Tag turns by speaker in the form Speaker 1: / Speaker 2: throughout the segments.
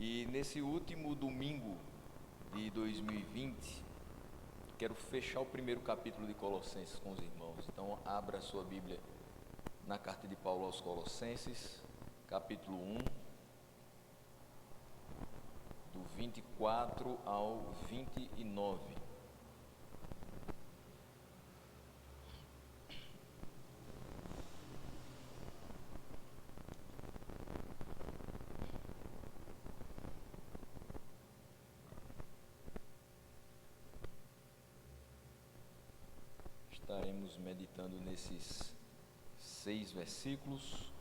Speaker 1: E nesse último domingo de 2020, quero fechar o primeiro capítulo de Colossenses com os irmãos. Então, abra a sua Bíblia na carta de Paulo aos Colossenses, capítulo 1, do 24 ao 29. Estaremos meditando nesses 6 versículos.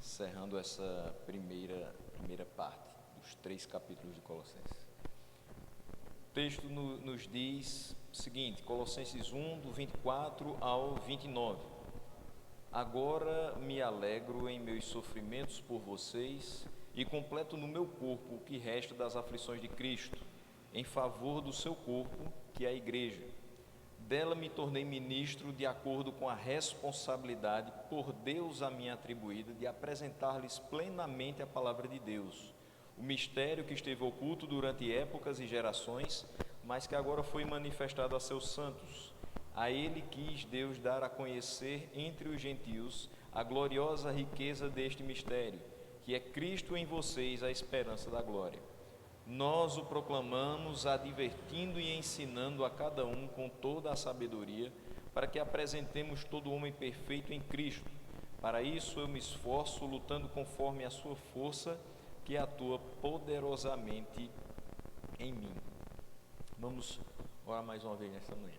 Speaker 1: Encerrando essa primeira parte dos 3 capítulos de Colossenses. O texto nos diz o seguinte, Colossenses 1, do 24 ao 29. Agora me alegro em meus sofrimentos por vocês e completo no meu corpo o que resta das aflições de Cristo, em favor do seu corpo, que é a igreja. Dela me tornei ministro de acordo com a responsabilidade por Deus a mim atribuída de apresentar-lhes plenamente a palavra de Deus, o mistério que esteve oculto durante épocas e gerações, mas que agora foi manifestado a seus santos. A ele quis Deus dar a conhecer entre os gentios a gloriosa riqueza deste mistério, que é Cristo em vocês, a esperança da glória. Nós o proclamamos, advertindo e ensinando a cada um com toda a sabedoria, para que apresentemos todo homem perfeito em Cristo. Para isso eu me esforço, lutando conforme a sua força, que atua poderosamente em mim. Vamos orar mais uma vez nesta manhã.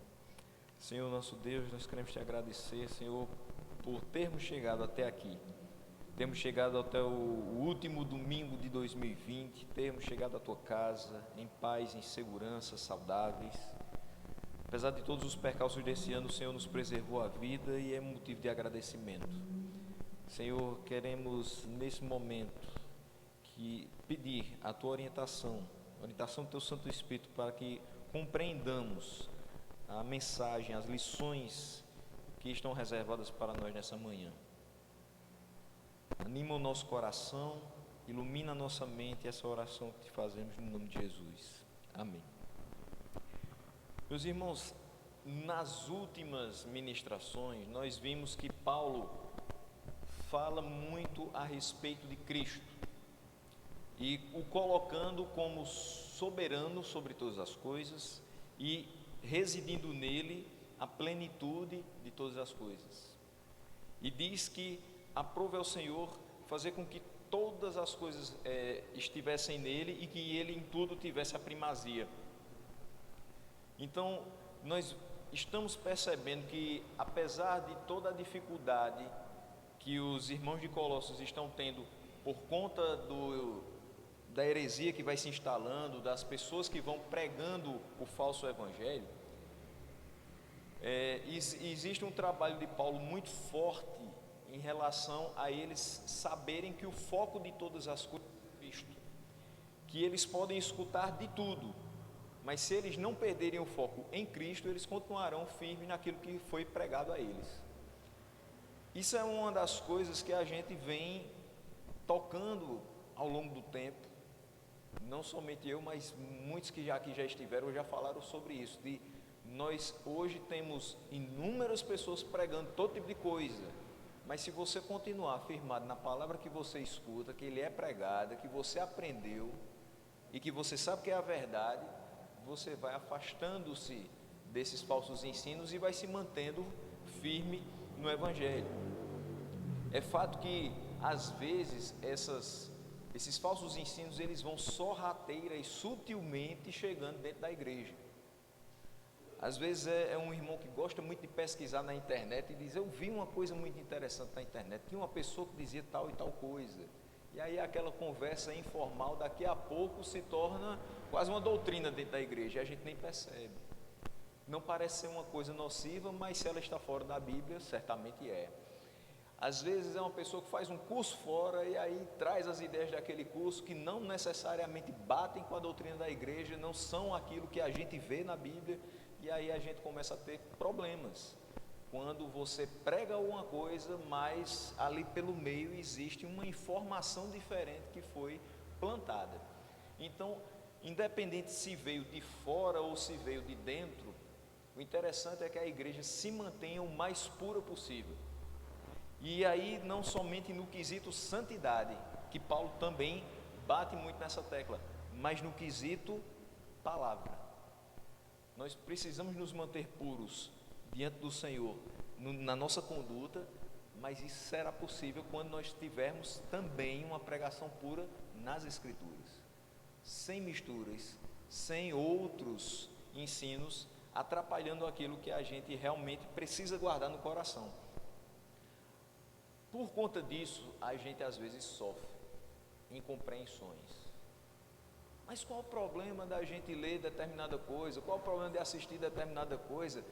Speaker 1: Senhor nosso Deus, nós queremos te agradecer, Senhor, por termos chegado até aqui. Temos chegado até o último domingo de 2020, termos chegado à tua casa, em paz, em segurança, saudáveis. Apesar de todos os percalços desse ano, o Senhor nos preservou a vida e é motivo de agradecimento. Senhor, queremos nesse momento pedir a tua orientação do teu Santo Espírito, para que compreendamos a mensagem, as lições que estão reservadas para nós nessa manhã. Anima o nosso coração, ilumina a nossa mente, essa oração que te fazemos no nome de Jesus. Amém. Meus irmãos, nas últimas ministrações, nós vimos que Paulo fala muito a respeito de Cristo e o colocando como soberano sobre todas as coisas e residindo nele a plenitude de todas as coisas. E diz que aprove ao Senhor fazer com que todas as coisas estivessem nele e que ele em tudo tivesse a primazia. Então, nós estamos percebendo que, apesar de toda a dificuldade que os irmãos de Colossos estão tendo por conta da heresia que vai se instalando, das pessoas que vão pregando o falso evangelho, existe um trabalho de Paulo muito forte em relação a eles saberem que o foco de todas as coisas é Cristo, que eles podem escutar de tudo, mas se eles não perderem o foco em Cristo, eles continuarão firmes naquilo que foi pregado a eles. Isso é uma das coisas que a gente vem tocando ao longo do tempo, não somente eu, mas muitos que aqui já estiveram já falaram sobre isso, nós hoje temos inúmeras pessoas pregando todo tipo de coisa, mas se você continuar firmado na palavra que você escuta, que ele é pregada, que você aprendeu e que você sabe que é a verdade, você vai afastando-se desses falsos ensinos e vai se mantendo firme no evangelho. É fato que às vezes esses falsos ensinos eles vão sorrateira e sutilmente chegando dentro da igreja. Às vezes é um irmão que gosta muito de pesquisar na internet e diz: eu vi uma coisa muito interessante na internet, tinha uma pessoa que dizia tal e tal coisa, e aí aquela conversa informal daqui a pouco se torna quase uma doutrina dentro da igreja, e a gente nem percebe. Não parece ser uma coisa nociva, mas se ela está fora da Bíblia, certamente é. Às vezes é uma pessoa que faz um curso fora e aí traz as ideias daquele curso que não necessariamente batem com a doutrina da igreja, não são aquilo que a gente vê na Bíblia, e aí a gente começa a ter problemas. quando você prega uma coisa, mas ali pelo meio existe uma informação diferente que foi plantada. Então, independente se veio de fora ou se veio de dentro, o interessante é que a igreja se mantenha o mais pura possível. E aí, não somente no quesito santidade, que Paulo também bate muito nessa tecla, mas no quesito palavra. Nós precisamos nos manter puros diante do Senhor, na nossa conduta, mas isso será possível quando nós tivermos também uma pregação pura nas Escrituras, sem misturas, sem outros ensinos, atrapalhando aquilo que a gente realmente precisa guardar no coração. Por conta disso, a gente às vezes sofre incompreensões. Mas qual o problema da gente ler determinada coisa? Qual o problema de assistir determinada coisa?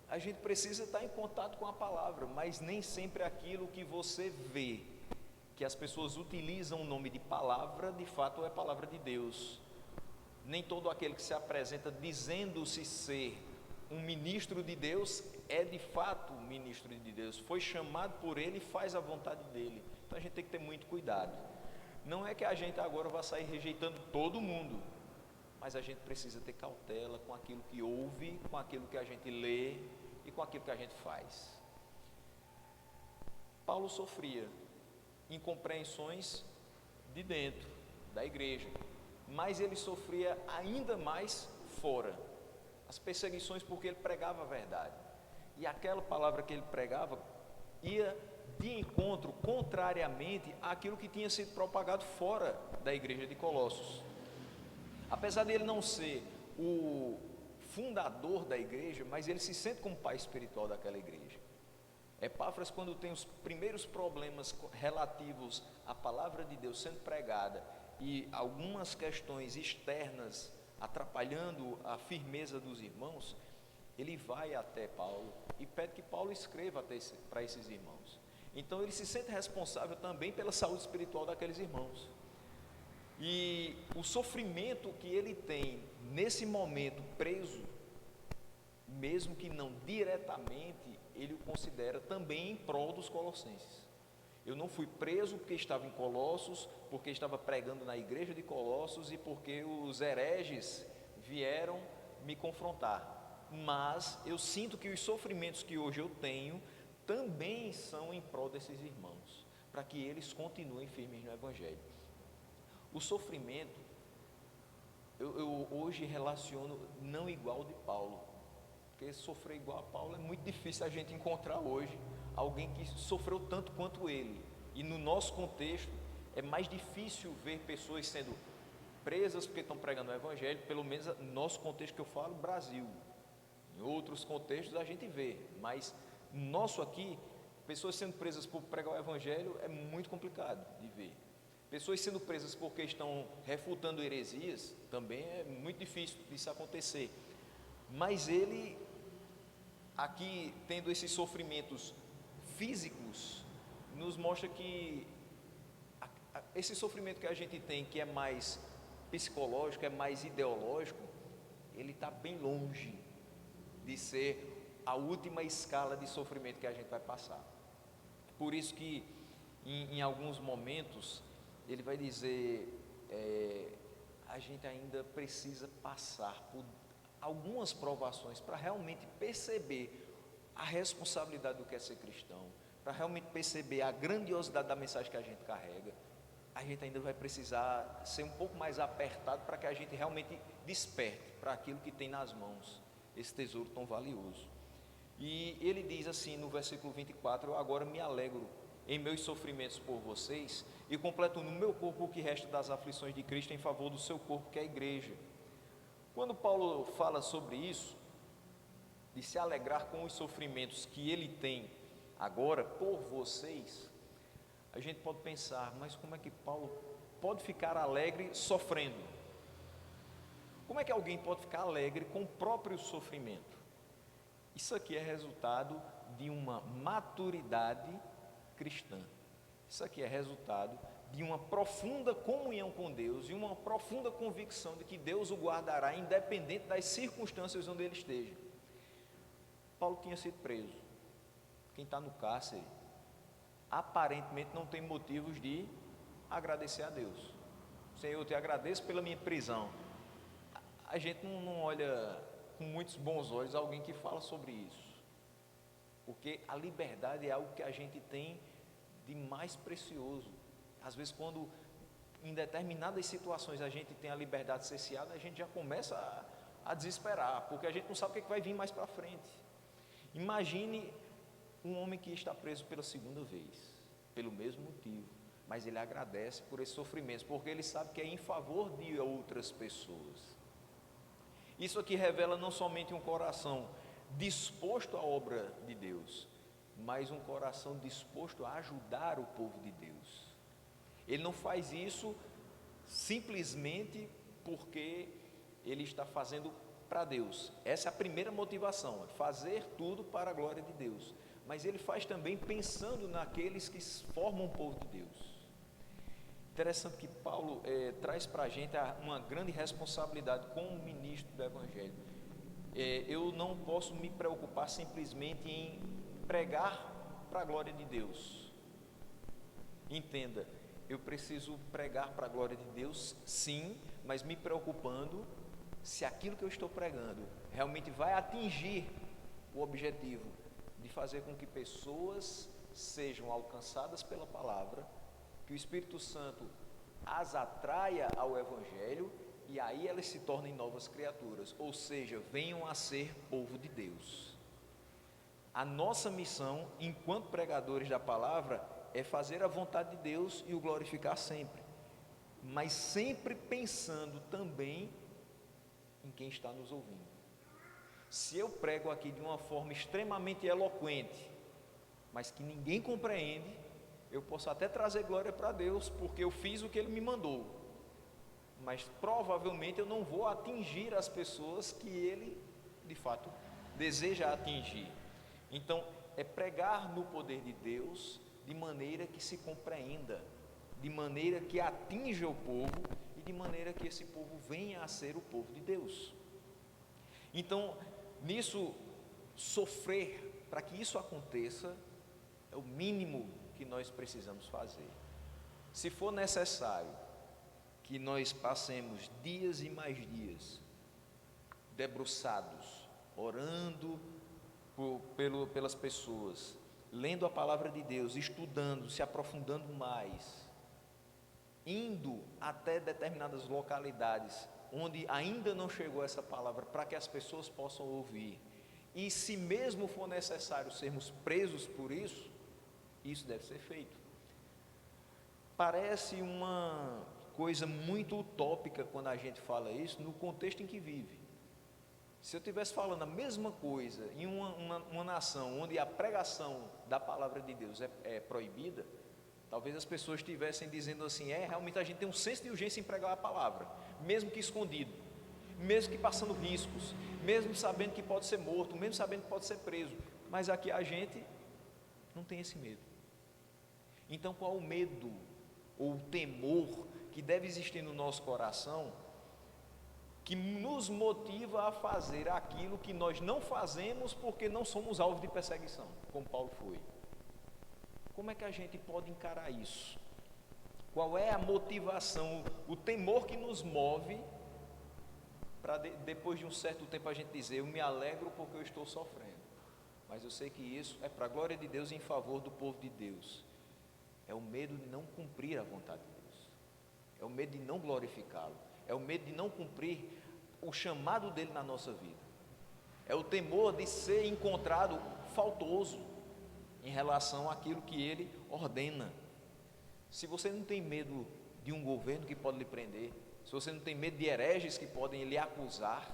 Speaker 1: A gente precisa estar em contato com a palavra, mas nem sempre aquilo que você vê, que as pessoas utilizam o nome de palavra, de fato é palavra de Deus. Nem todo aquele que se apresenta dizendo-se ser um ministro de Deus é de fato um ministro de Deus, foi chamado por Ele e faz a vontade dEle. Então a gente tem que ter muito cuidado. Não é que a gente agora vai sair rejeitando todo mundo, mas a gente precisa ter cautela com aquilo que ouve, com aquilo que a gente lê e com aquilo que a gente faz. Paulo sofria incompreensões de dentro da igreja, mas ele sofria ainda mais fora, as perseguições, porque ele pregava a verdade, e aquela palavra que ele pregava ia de encontro, contrariamente àquilo que tinha sido propagado fora da igreja de Colossos. Apesar de ele não ser o fundador da igreja, mas ele se sente como pai espiritual daquela igreja. Epáfras, quando tem os primeiros problemas relativos à palavra de Deus sendo pregada e algumas questões externas atrapalhando a firmeza dos irmãos, ele vai até Paulo e pede que Paulo escreva para esses irmãos. Então ele se sente responsável também pela saúde espiritual daqueles irmãos. E o sofrimento que ele tem nesse momento preso, mesmo que não diretamente, ele o considera também em prol dos colossenses. Eu não fui preso porque estava em Colossos, porque estava pregando na igreja de Colossos e porque os hereges vieram me confrontar, mas eu sinto que os sofrimentos que hoje eu tenho também são em prol desses irmãos, para que eles continuem firmes no Evangelho. O sofrimento, eu hoje relaciono não igual de Paulo, porque sofrer igual a Paulo é muito difícil a gente encontrar hoje alguém que sofreu tanto quanto ele. E no nosso contexto é mais difícil ver pessoas sendo presas porque estão pregando o Evangelho, pelo menos no nosso contexto que eu falo, Brasil. Em outros contextos a gente vê, mas nosso aqui, pessoas sendo presas por pregar o Evangelho é muito complicado de ver. Pessoas sendo presas porque estão refutando heresias, também é muito difícil disso acontecer. Mas ele, aqui tendo esses sofrimentos físicos, nos mostra que esse sofrimento que a gente tem, que é mais psicológico, é mais ideológico, ele está bem longe de ser a última escala de sofrimento que a gente vai passar. Por isso que em alguns momentos ele vai dizer, a gente ainda precisa passar por algumas provações para realmente perceber a responsabilidade do que é ser cristão, para realmente perceber a grandiosidade da mensagem que a gente carrega. A gente ainda vai precisar ser um pouco mais apertado para que a gente realmente desperte para aquilo que tem nas mãos, esse tesouro tão valioso. E ele diz assim no versículo 24, eu agora me alegro em meus sofrimentos por vocês e completo no meu corpo o que resta das aflições de Cristo em favor do seu corpo, que é a igreja. Quando Paulo fala sobre isso, de se alegrar com os sofrimentos que ele tem agora por vocês, a gente pode pensar, mas como é que Paulo pode ficar alegre sofrendo? Como é que alguém pode ficar alegre com o próprio sofrimento? Isso aqui é resultado de uma maturidade cristã. Isso aqui é resultado de uma profunda comunhão com Deus e uma profunda convicção de que Deus o guardará independente das circunstâncias onde ele esteja. Paulo tinha sido preso, quem está no cárcere, aparentemente não tem motivos de agradecer a Deus. Senhor, eu te agradeço pela minha prisão. A gente não olha com muitos bons olhos alguém que fala sobre isso, porque a liberdade é algo que a gente tem de mais precioso. Às vezes, quando em determinadas situações a gente tem a liberdade cerceada, a gente já começa a desesperar, porque a gente não sabe o que vai vir mais para frente. Imagine um homem que está preso pela segunda vez, pelo mesmo motivo, mas ele agradece por esse sofrimento, porque ele sabe que é em favor de outras pessoas. Isso aqui revela não somente um coração disposto à obra de Deus, mas um coração disposto a ajudar o povo de Deus. Ele não faz isso simplesmente porque ele está fazendo para Deus. Essa é a primeira motivação, fazer tudo para a glória de Deus. Mas ele faz também pensando naqueles que formam o povo de Deus. Interessante que Paulo traz para a gente uma grande responsabilidade como ministro do Evangelho. Eu não posso me preocupar simplesmente em pregar para a glória de Deus. Entenda, eu preciso pregar para a glória de Deus, sim, mas me preocupando se aquilo que eu estou pregando realmente vai atingir o objetivo de fazer com que pessoas sejam alcançadas pela palavra, que o Espírito Santo as atraia ao Evangelho e aí elas se tornem novas criaturas, ou seja, venham a ser povo de Deus. A nossa missão, enquanto pregadores da palavra, é fazer a vontade de Deus e o glorificar sempre, mas sempre pensando também em quem está nos ouvindo. Se eu prego aqui de uma forma extremamente eloquente, mas que ninguém compreende, eu posso até trazer glória para Deus, porque eu fiz o que Ele me mandou, mas provavelmente eu não vou atingir as pessoas que Ele, de fato, deseja atingir. Então, é pregar no poder de Deus, de maneira que se compreenda, de maneira que atinja o povo, e de maneira que esse povo venha a ser o povo de Deus. Então, nisso, sofrer, para que isso aconteça, é o mínimo que nós precisamos fazer. Se for necessário que nós passemos dias e mais dias debruçados, orando pelas pessoas, lendo a palavra de Deus, estudando, se aprofundando mais, indo até determinadas localidades onde ainda não chegou essa palavra, para que as pessoas possam ouvir, e se mesmo for necessário sermos presos por isso, isso deve ser feito. Parece uma coisa muito utópica quando a gente fala isso no contexto em que vive. Se eu estivesse falando a mesma coisa em uma nação onde a pregação da palavra de Deus é proibida, talvez as pessoas estivessem dizendo assim, realmente a gente tem um senso de urgência em pregar a palavra, mesmo que escondido, mesmo que passando riscos, mesmo sabendo que pode ser morto, mesmo sabendo que pode ser preso, mas aqui a gente não tem esse medo. Então, qual o medo ou o temor que deve existir no nosso coração, que nos motiva a fazer aquilo que nós não fazemos porque não somos alvo de perseguição, como Paulo foi? Como é que a gente pode encarar isso? Qual é a motivação, o temor que nos move para depois de um certo tempo a gente dizer, eu me alegro porque eu estou sofrendo, mas eu sei que isso é para a glória de Deus e em favor do povo de Deus. É o medo de não cumprir a vontade de Deus, é o medo de não glorificá-lo, é o medo de não cumprir o chamado dele na nossa vida, é o temor de ser encontrado faltoso em relação àquilo que ele ordena. Se você não tem medo de um governo que pode lhe prender, se você não tem medo de hereges que podem lhe acusar,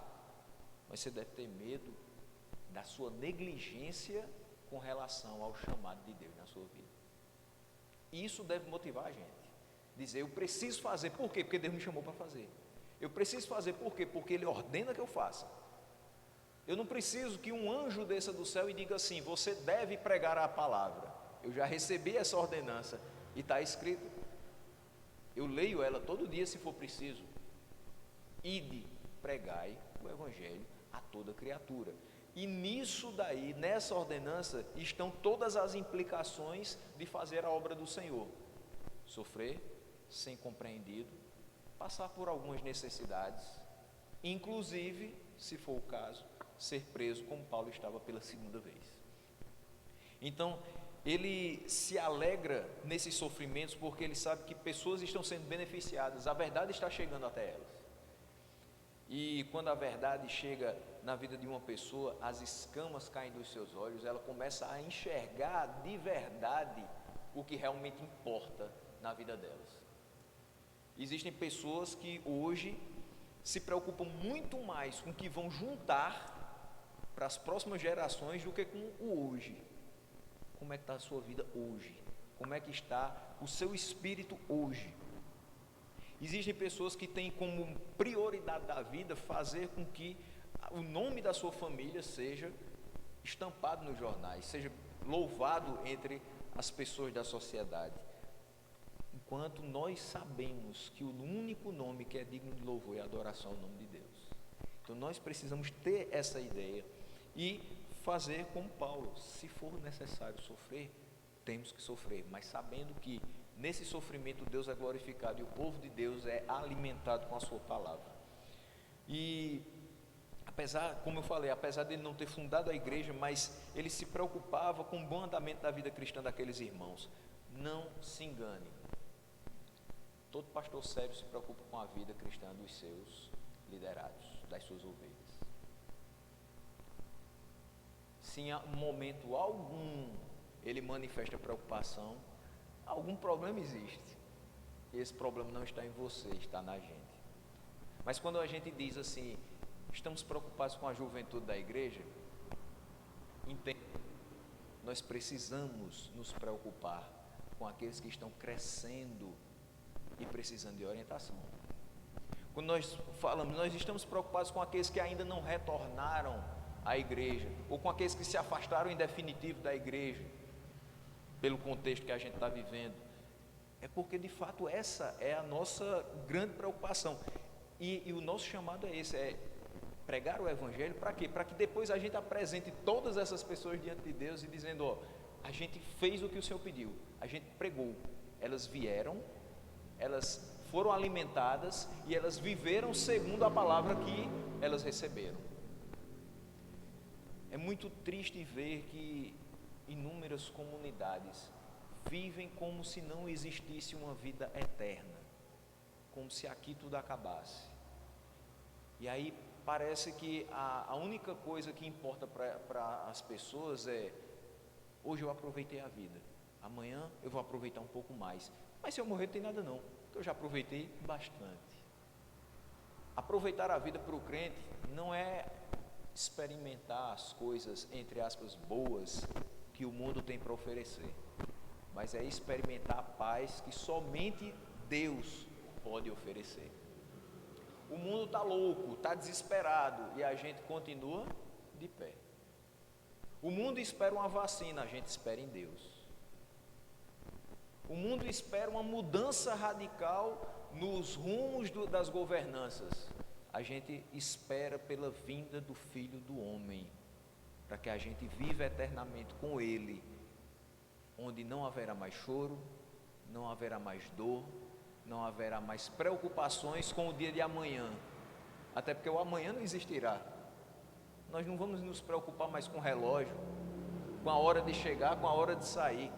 Speaker 1: mas você deve ter medo da sua negligência com relação ao chamado de Deus na sua vida. Isso deve motivar a gente, dizer, eu preciso fazer, por quê? Porque Deus me chamou para fazer. Eu preciso fazer, por quê? Porque Ele ordena que eu faça. Eu não preciso que um anjo desça do céu e diga assim, você deve pregar a palavra. Eu já recebi essa ordenança e está escrito, eu leio ela todo dia se for preciso. Ide, pregai o Evangelho a toda criatura. E nisso daí, nessa ordenança, estão todas as implicações de fazer a obra do Senhor. Sofrer, ser incompreendido, passar por algumas necessidades, inclusive, se for o caso, ser preso como Paulo estava pela segunda vez. Então, ele se alegra nesses sofrimentos porque ele sabe que pessoas estão sendo beneficiadas, a verdade está chegando até elas. E quando a verdade chega na vida de uma pessoa, as escamas caem dos seus olhos, ela começa a enxergar de verdade o que realmente importa na vida delas. Existem pessoas que hoje se preocupam muito mais com o que vão juntar para as próximas gerações do que com o hoje. Como é que está a sua vida hoje? Como é que está o seu espírito hoje? Existem pessoas que têm como prioridade da vida fazer com que o nome da sua família seja estampado nos jornais, seja louvado entre as pessoas da sociedade. Enquanto nós sabemos que o único nome que é digno de louvor e adoração é o nome de Deus. Então nós precisamos ter essa ideia e fazer como Paulo, se for necessário sofrer, temos que sofrer, mas sabendo que nesse sofrimento Deus é glorificado e o povo de Deus é alimentado com a sua palavra. E apesar, como eu falei, apesar de ele não ter fundado a igreja, mas ele se preocupava com o bom andamento da vida cristã daqueles irmãos. Não se engane, todo pastor sério se preocupa com a vida cristã dos seus liderados, das suas ovelhas. Se em momento algum ele manifesta preocupação, algum problema existe. E esse problema não está em você, está na gente. Mas quando a gente diz assim, estamos preocupados com a juventude da igreja, entenda, nós precisamos nos preocupar com aqueles que estão crescendo e precisando de orientação. Quando nós falamos, nós estamos preocupados com aqueles que ainda não retornaram à igreja, ou com aqueles que se afastaram em definitivo da igreja, pelo contexto que a gente está vivendo. É porque de fato essa é a nossa grande preocupação. E o nosso chamado é esse, é pregar o evangelho. Para quê? Para que depois a gente apresente todas essas pessoas diante de Deus e dizendo, ó, a gente fez o que o Senhor pediu, a gente pregou, elas vieram, elas foram alimentadas e elas viveram segundo a palavra que elas receberam. É muito triste ver que inúmeras comunidades vivem como se não existisse uma vida eterna, como se aqui tudo acabasse. E aí parece que a única coisa que importa para as pessoas é: hoje eu aproveitei a vida, amanhã eu vou aproveitar um pouco mais, mas se eu morrer não tem nada não, porque eu já aproveitei bastante. Aproveitar a vida para o crente não é experimentar as coisas, entre aspas, boas que o mundo tem para oferecer, mas é experimentar a paz que somente Deus pode oferecer. O mundo está louco, está desesperado, e a gente continua de pé. O mundo espera uma vacina, a gente espera em Deus. O mundo espera uma mudança radical nos rumos das governanças, a gente espera pela vinda do Filho do Homem, para que a gente viva eternamente com Ele, onde não haverá mais choro, não haverá mais dor, não haverá mais preocupações com o dia de amanhã, até porque o amanhã não existirá. Nós não vamos nos preocupar mais com o relógio, com a hora de chegar, com a hora de sair.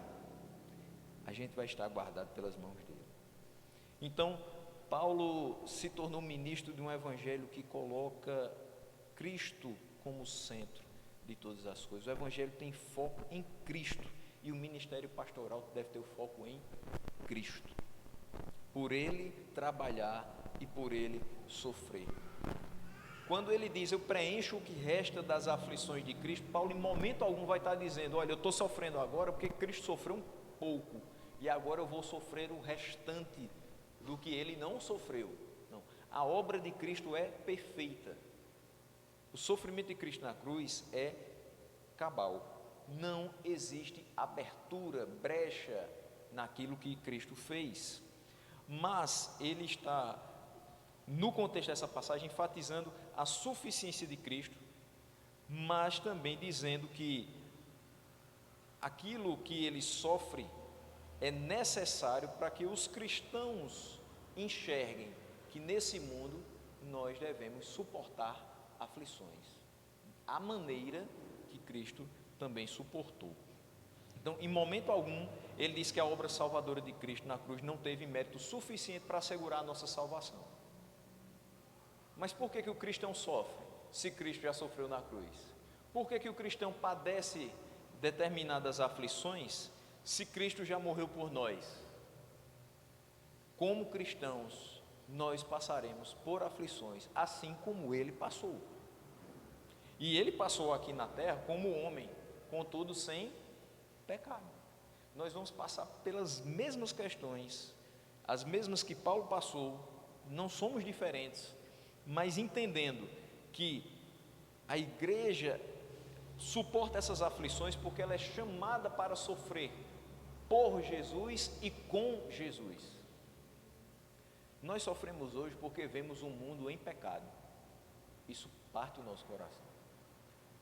Speaker 1: A gente vai estar guardado pelas mãos dele. Então, Paulo se tornou ministro de um evangelho que coloca Cristo como centro de todas as coisas. O evangelho tem foco em Cristo, e o ministério pastoral deve ter o foco em Cristo. Por ele trabalhar e por ele sofrer. Quando ele diz, eu preencho o que resta das aflições de Cristo, Paulo em momento algum vai estar dizendo, olha, eu estou sofrendo agora porque Cristo sofreu um pouco, e agora eu vou sofrer o restante do que ele não sofreu. Não, a obra de Cristo é perfeita. O sofrimento de Cristo na cruz é cabal. Não existe abertura, brecha naquilo que Cristo fez. Mas ele está, no contexto dessa passagem, enfatizando a suficiência de Cristo mas também dizendo que aquilo que ele sofre é necessário para que os cristãos enxerguem que nesse mundo nós devemos suportar aflições, a maneira que Cristo também suportou. Então, em momento algum, ele diz que a obra salvadora de Cristo na cruz não teve mérito suficiente para assegurar a nossa salvação. Mas por que o cristão sofre, se Cristo já sofreu na cruz? Por que o cristão padece determinadas aflições, se Cristo já morreu por nós? Como cristãos, nós passaremos por aflições, assim como ele passou. E ele passou aqui na terra como homem, contudo sem pecado. Nós vamos passar pelas mesmas questões, as mesmas que Paulo passou, não somos diferentes, mas entendendo que a igreja suporta essas aflições porque ela é chamada para sofrer por Jesus e com Jesus. Nós sofremos hoje porque vemos um mundo em pecado. Isso parte o nosso coração,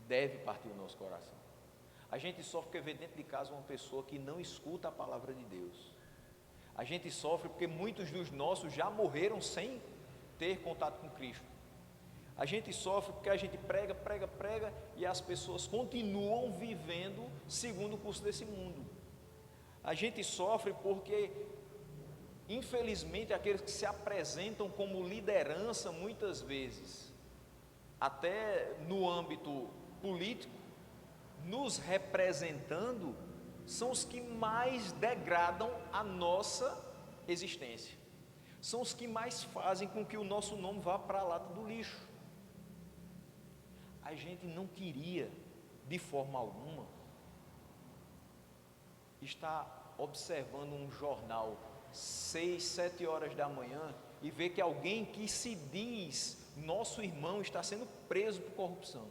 Speaker 1: deve partir o nosso coração. A gente sofre porque vê dentro de casa uma pessoa que não escuta a palavra de Deus. A gente sofre porque muitos dos nossos já morreram sem ter contato com Cristo. A gente sofre porque a gente prega e as pessoas continuam vivendo segundo o curso desse mundo. A gente sofre porque, infelizmente, aqueles que se apresentam como liderança muitas vezes, até no âmbito político, nos representando, são os que mais degradam a nossa existência, são os que mais fazem com que o nosso nome vá para a lata do lixo. A gente não queria, de forma alguma, estar observando um jornal 6, 7 horas da manhã e ver que alguém que se diz nosso irmão está sendo preso por corrupção.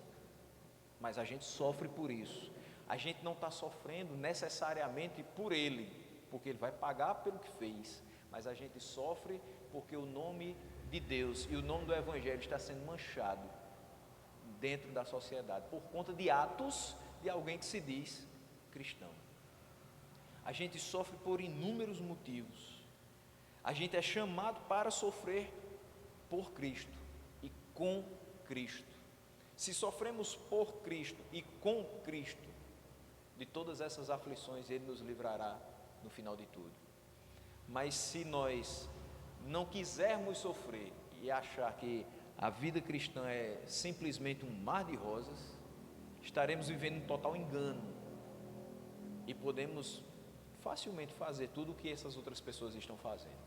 Speaker 1: Mas a gente sofre por isso. A gente não está sofrendo necessariamente por ele, porque ele vai pagar pelo que fez, mas a gente sofre porque o nome de Deus e o nome do Evangelho está sendo manchado dentro da sociedade, por conta de atos de alguém que se diz cristão. A gente sofre por inúmeros motivos. A gente é chamado para sofrer por Cristo e com Cristo. Se sofremos por Cristo e com Cristo, de todas essas aflições Ele nos livrará no final de tudo. Mas se nós não quisermos sofrer e achar que a vida cristã é simplesmente um mar de rosas, estaremos vivendo um total engano e podemos facilmente fazer tudo o que essas outras pessoas estão fazendo,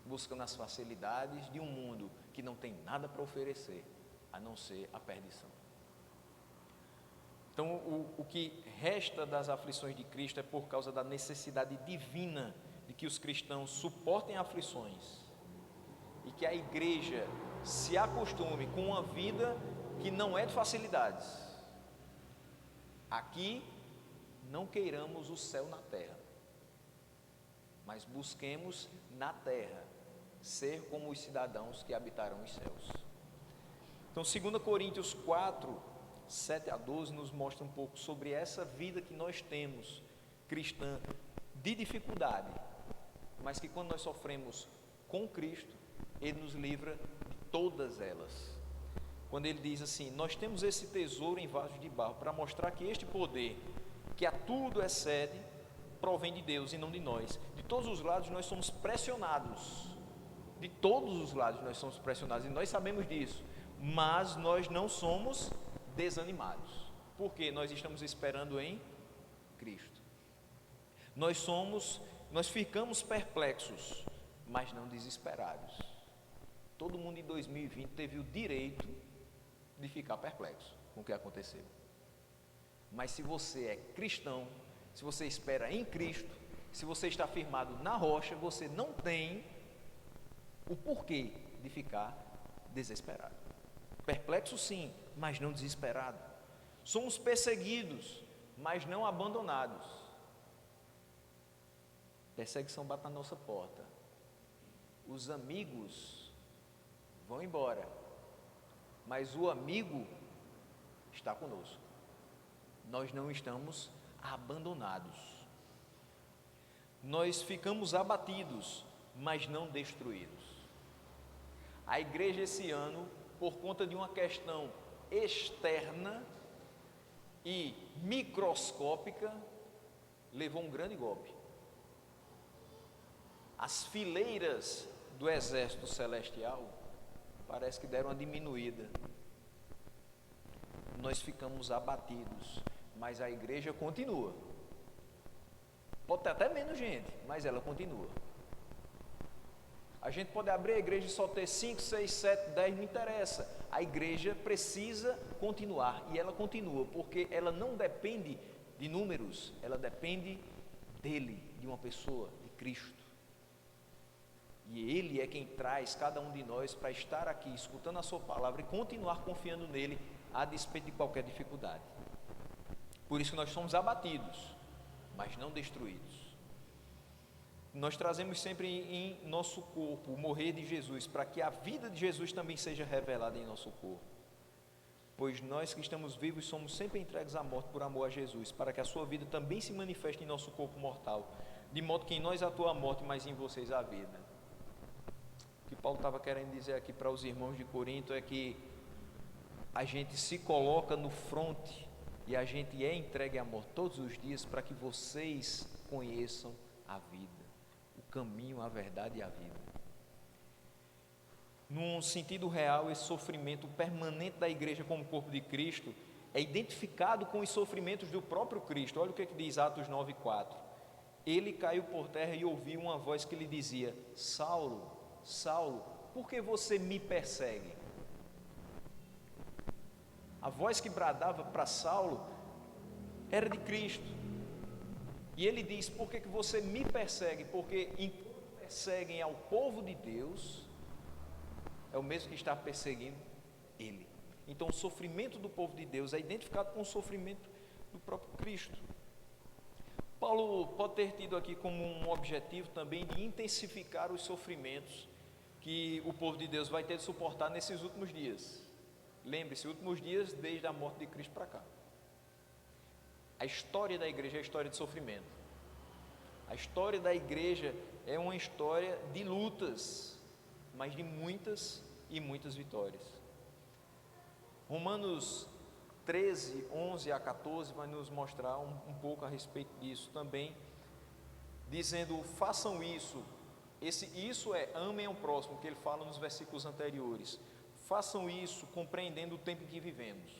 Speaker 1: buscando as facilidades de um mundo que não tem nada para oferecer, a não ser a perdição. Então, o que resta das aflições de Cristo é por causa da necessidade divina de que os cristãos suportem aflições e que a igreja se acostume com uma vida que não é de facilidades. Aqui, não queiramos o céu na terra, mas busquemos na terra ser como os cidadãos que habitarão os céus. Então, 2 Coríntios 4, 7 a 12 nos mostra um pouco sobre essa vida que nós temos, cristã, de dificuldade, mas que quando nós sofremos com Cristo, Ele nos livra de todas elas. Quando Ele diz assim: nós temos esse tesouro em vasos de barro, para mostrar que este poder, que a tudo excede, provém de Deus e não de nós. De todos os lados nós somos pressionados, de todos os lados nós somos pressionados, e nós sabemos disso. Mas nós não somos desanimados, porque nós estamos esperando em Cristo. Nós ficamos perplexos, mas não desesperados. Todo mundo em 2020 teve o direito de ficar perplexo com o que aconteceu. Mas se você é cristão, se você espera em Cristo, se você está firmado na rocha, você não tem o porquê de ficar desesperado. Perplexo sim, mas não desesperado. Somos perseguidos, mas não abandonados. Perseguição bate na nossa porta. Os amigos vão embora, mas o amigo está conosco. Nós não estamos abandonados. Nós ficamos abatidos, mas não destruídos. A igreja esse ano, por conta de uma questão externa e microscópica, levou um grande golpe. As fileiras do exército celestial parece que deram uma diminuída. Nós ficamos abatidos, mas a igreja continua. Pode ter até menos gente, mas ela continua. A gente pode abrir a igreja e só ter 5, 6, 7, 10, não interessa. A igreja precisa continuar, e ela continua, porque ela não depende de números, ela depende dele, de uma pessoa, de Cristo. E Ele é quem traz cada um de nós para estar aqui, escutando a sua palavra e continuar confiando nele, a despeito de qualquer dificuldade. Por isso que nós somos abatidos, mas não destruídos. Nós trazemos sempre em nosso corpo o morrer de Jesus, para que a vida de Jesus também seja revelada em nosso corpo. Pois nós que estamos vivos somos sempre entregues à morte por amor a Jesus, para que a sua vida também se manifeste em nosso corpo mortal, de modo que em nós atua a morte, mas em vocês a vida. O que Paulo estava querendo dizer aqui para os irmãos de Corinto é que a gente se coloca no fronte e a gente é entregue à morte todos os dias para que vocês conheçam a vida, o caminho, a verdade e a vida. Num sentido real, esse sofrimento permanente da igreja como corpo de Cristo é identificado com os sofrimentos do próprio Cristo. Olha o que diz Atos 9:4. Ele caiu por terra e ouviu uma voz que lhe dizia: Saulo, Saulo, por que você me persegue? A voz que bradava para Saulo era de Cristo. E ele diz: por que você me persegue? Porque enquanto perseguem ao povo de Deus, é o mesmo que está perseguindo ele. Então o sofrimento do povo de Deus é identificado com o sofrimento do próprio Cristo. Paulo pode ter tido aqui como um objetivo também de intensificar os sofrimentos que o povo de Deus vai ter de suportar nesses últimos dias. Lembre-se, últimos dias desde a morte de Cristo para cá. A história da igreja é a história de sofrimento. A história da igreja é uma história de lutas, mas de muitas e muitas vitórias. Romanos 13, 11 a 14 vai nos mostrar um pouco a respeito disso também, dizendo: façam isso. Isso é, amem ao próximo, que ele fala nos versículos anteriores. Façam isso compreendendo o tempo em que vivemos.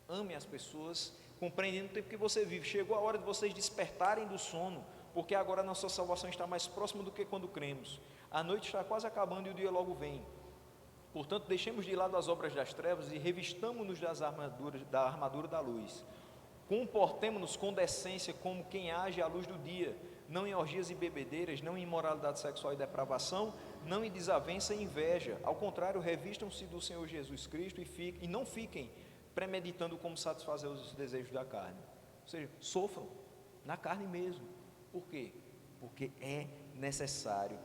Speaker 1: Amem as pessoas compreendendo o tempo que você vive. Chegou a hora de vocês despertarem do sono, porque agora a nossa salvação está mais próxima do que quando cremos. A noite está quase acabando e o dia logo vem. Portanto, deixemos de lado as obras das trevas e revistamo-nos da armadura da luz. Comportemo-nos com decência como quem age à luz do dia, não em orgias e bebedeiras, não em imoralidade sexual e depravação, não em desavença e inveja. Ao contrário, revistam-se do Senhor Jesus Cristo e não fiquem premeditando como satisfazer os desejos da carne. Ou seja, sofram na carne mesmo. Por quê? Porque é necessário.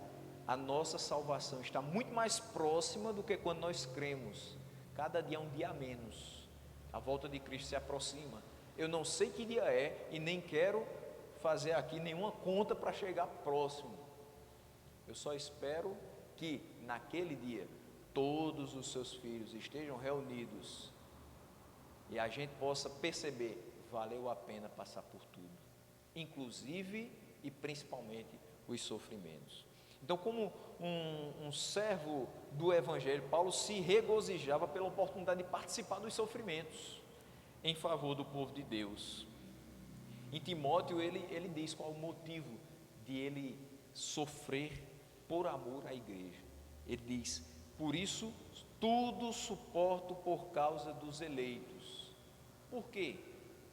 Speaker 1: A nossa salvação está muito mais próxima do que quando nós cremos. Cada dia é um dia a menos. A volta de Cristo se aproxima. Eu não sei que dia é e nem quero fazer aqui nenhuma conta para chegar próximo. Eu só espero que naquele dia todos os seus filhos estejam reunidos e a gente possa perceber: valeu a pena passar por tudo, inclusive e principalmente os sofrimentos. Então, como um servo do Evangelho, Paulo se regozijava pela oportunidade de participar dos sofrimentos em favor do povo de Deus. Em Timóteo ele diz qual o motivo de ele sofrer por amor à igreja. Ele diz: por isso tudo suporto por causa dos eleitos. Por quê?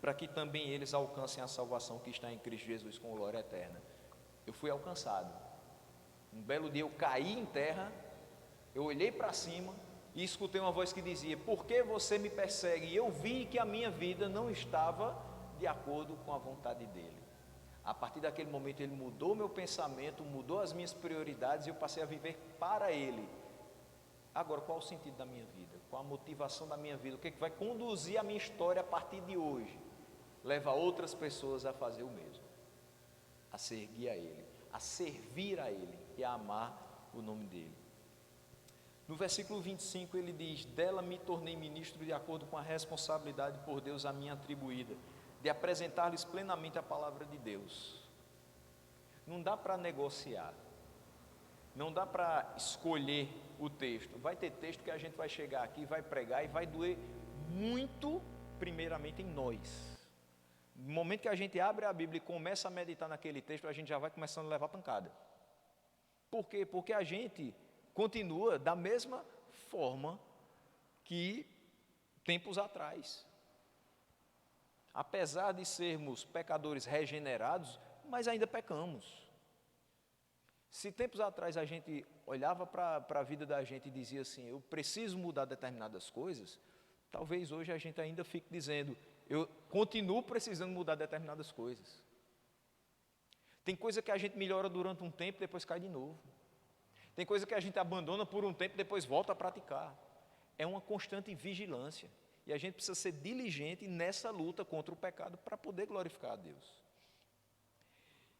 Speaker 1: Para que também eles alcancem a salvação que está em Cristo Jesus com glória eterna. Eu fui alcançado. Um belo dia eu caí em terra, eu olhei para cima e escutei uma voz que dizia: por que você me persegue? E eu vi que a minha vida não estava de acordo com a vontade dele. A partir daquele momento ele mudou meu pensamento, mudou as minhas prioridades e eu passei a viver para ele. Agora, qual o sentido da minha vida? Qual a motivação da minha vida? O que é que vai conduzir a minha história a partir de hoje? Leva outras pessoas a fazer o mesmo, a seguir a Ele, a servir a Ele e a amar o nome dEle. No versículo 25 ele diz: dela me tornei ministro de acordo com a responsabilidade por Deus a mim atribuída, de apresentar-lhes plenamente a palavra de Deus. Não dá para negociar, não dá para escolher o texto. Vai ter texto que a gente vai chegar aqui, vai pregar e vai doer muito, primeiramente em nós. No momento que a gente abre a Bíblia e começa a meditar naquele texto, a gente já vai começando a levar pancada. Por quê? Porque a gente continua da mesma forma que tempos atrás. Apesar de sermos pecadores regenerados, mas ainda pecamos. Se tempos atrás a gente olhava para a vida da gente e dizia assim: eu preciso mudar determinadas coisas, talvez hoje a gente ainda fique dizendo: eu continuo precisando mudar determinadas coisas. Tem coisa que a gente melhora durante um tempo e depois cai de novo. Tem coisa que a gente abandona por um tempo e depois volta a praticar. É uma constante vigilância. E a gente precisa ser diligente nessa luta contra o pecado para poder glorificar a Deus.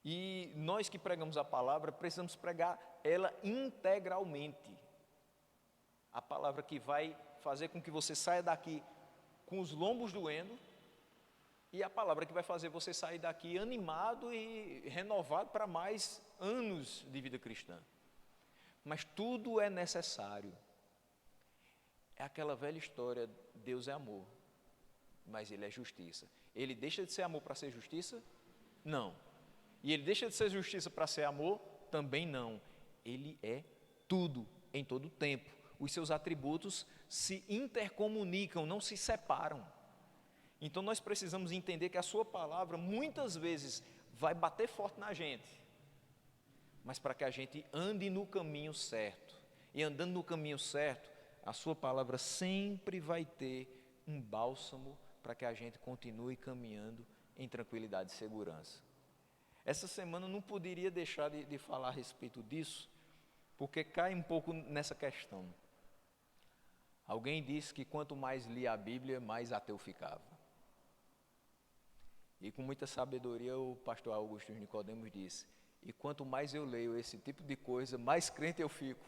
Speaker 1: E nós que pregamos a palavra, precisamos pregar ela integralmente. A palavra que vai fazer com que você saia daqui com os lombos doendo, e a palavra que vai fazer você sair daqui animado e renovado para mais anos de vida cristã. Mas tudo é necessário. É aquela velha história: Deus é amor, mas Ele é justiça. Ele deixa de ser amor para ser justiça? Não. E Ele deixa de ser justiça para ser amor? Também não. Ele é tudo, em todo o tempo. Os seus atributos se intercomunicam, não se separam. Então nós precisamos entender que a sua palavra muitas vezes vai bater forte na gente, mas para que a gente ande no caminho certo. E andando no caminho certo, a sua palavra sempre vai ter um bálsamo para que a gente continue caminhando em tranquilidade e segurança. Essa semana eu não poderia deixar de falar a respeito disso, porque cai um pouco nessa questão. Alguém disse que quanto mais lia a Bíblia, mais ateu ficava. E com muita sabedoria o pastor Augusto Nicodemos disse: e quanto mais eu leio esse tipo de coisa, mais crente eu fico.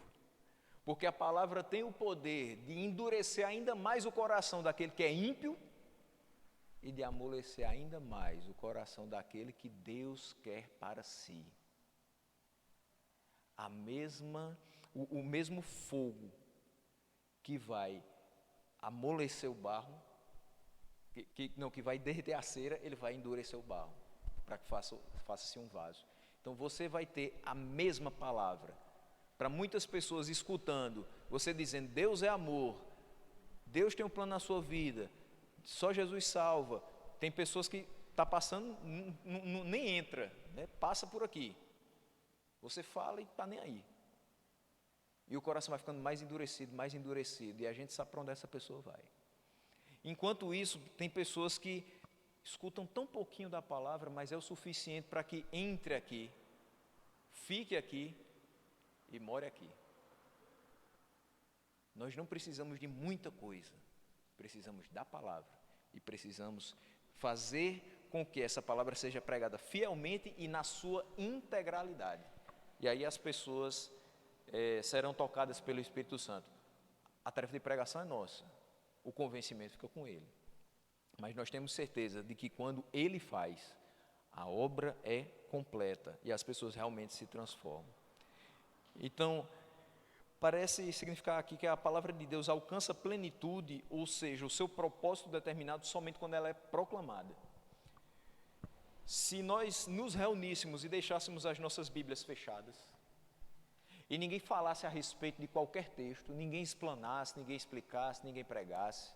Speaker 1: Porque a palavra tem o poder de endurecer ainda mais o coração daquele que é ímpio e de amolecer ainda mais o coração daquele que Deus quer para si. O mesmo fogo que vai amolecer o barro, que vai derreter a cera, ele vai endurecer o barro, para que faça-se um vaso. Então você vai ter a mesma palavra. Para muitas pessoas escutando, você dizendo: Deus é amor, Deus tem um plano na sua vida, só Jesus salva. Tem pessoas que estão passando, nem entra, né? Passa por aqui. Você fala e está nem aí. E o coração vai ficando mais endurecido, e a gente sabe para onde essa pessoa vai. Enquanto isso, tem pessoas que escutam tão pouquinho da palavra, mas é o suficiente para que entre aqui, fique aqui e more aqui. Nós não precisamos de muita coisa, precisamos da palavra e precisamos fazer com que essa palavra seja pregada fielmente e na sua integralidade. E aí as pessoas serão tocadas pelo Espírito Santo. A tarefa de pregação é nossa, o convencimento fica com Ele. Mas nós temos certeza de que quando Ele faz, a obra é completa e as pessoas realmente se transformam. Então, parece significar aqui que a palavra de Deus alcança plenitude, ou seja, o seu propósito determinado somente quando ela é proclamada. Se nós nos reuníssemos e deixássemos as nossas Bíblias fechadas, e ninguém falasse a respeito de qualquer texto, ninguém explanasse, ninguém explicasse, ninguém pregasse,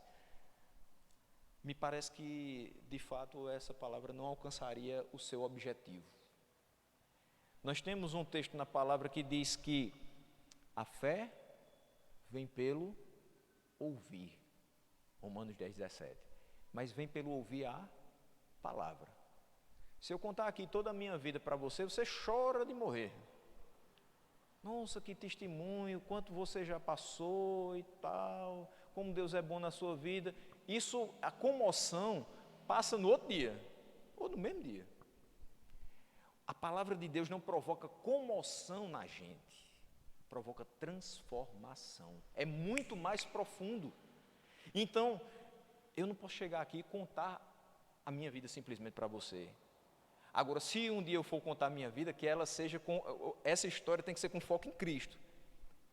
Speaker 1: me parece que, de fato, essa palavra não alcançaria o seu objetivo. Nós temos um texto na palavra que diz que a fé vem pelo ouvir, Romanos 10, 17, mas vem pelo ouvir a palavra. Se eu contar aqui toda a minha vida para você, você chora de morrer. Nossa, que testemunho, quanto você já passou e tal, como Deus é bom na sua vida. Isso, a comoção passa no outro dia, ou no mesmo dia. A palavra de Deus não provoca comoção na gente, provoca transformação. É muito mais profundo. Então, eu não posso chegar aqui e contar a minha vida simplesmente para você. Agora, se um dia eu for contar a minha vida, que ela seja essa história tem que ser com foco em Cristo.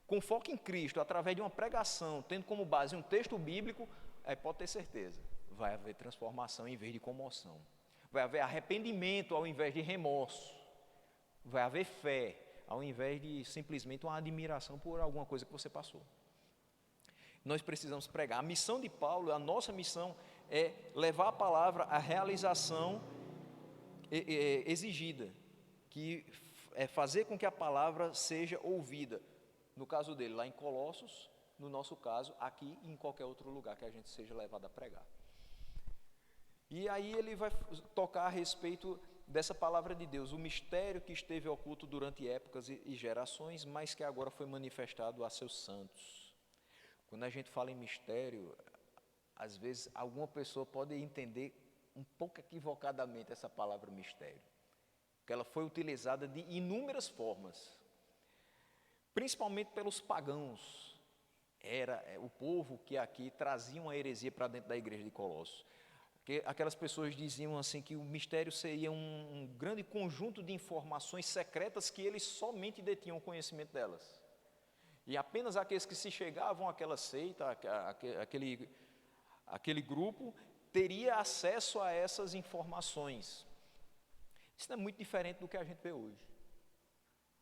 Speaker 1: Com foco em Cristo, através de uma pregação, tendo como base um texto bíblico, aí pode ter certeza, vai haver transformação em vez de comoção. Vai haver arrependimento ao invés de remorso. Vai haver fé, ao invés de simplesmente uma admiração por alguma coisa que você passou. Nós precisamos pregar. A missão de Paulo, a nossa missão é levar a palavra à realização exigida, que é fazer com que a palavra seja ouvida. No caso dele, lá em Colossos, no nosso caso, aqui e em qualquer outro lugar que a gente seja levado a pregar. E aí ele vai tocar a respeito dessa palavra de Deus, o mistério que esteve oculto durante épocas e gerações, mas que agora foi manifestado a seus santos. Quando a gente fala em mistério, às vezes alguma pessoa pode entender um pouco equivocadamente essa palavra mistério, porque ela foi utilizada de inúmeras formas, principalmente pelos pagãos. Era o povo que aqui trazia uma heresia para dentro da igreja de Colossos. Porque aquelas pessoas diziam assim que o mistério seria um grande conjunto de informações secretas que eles somente detinham conhecimento delas. E apenas aqueles que se chegavam àquela seita, aquele grupo, teria acesso a essas informações. Isso não é muito diferente do que a gente vê hoje.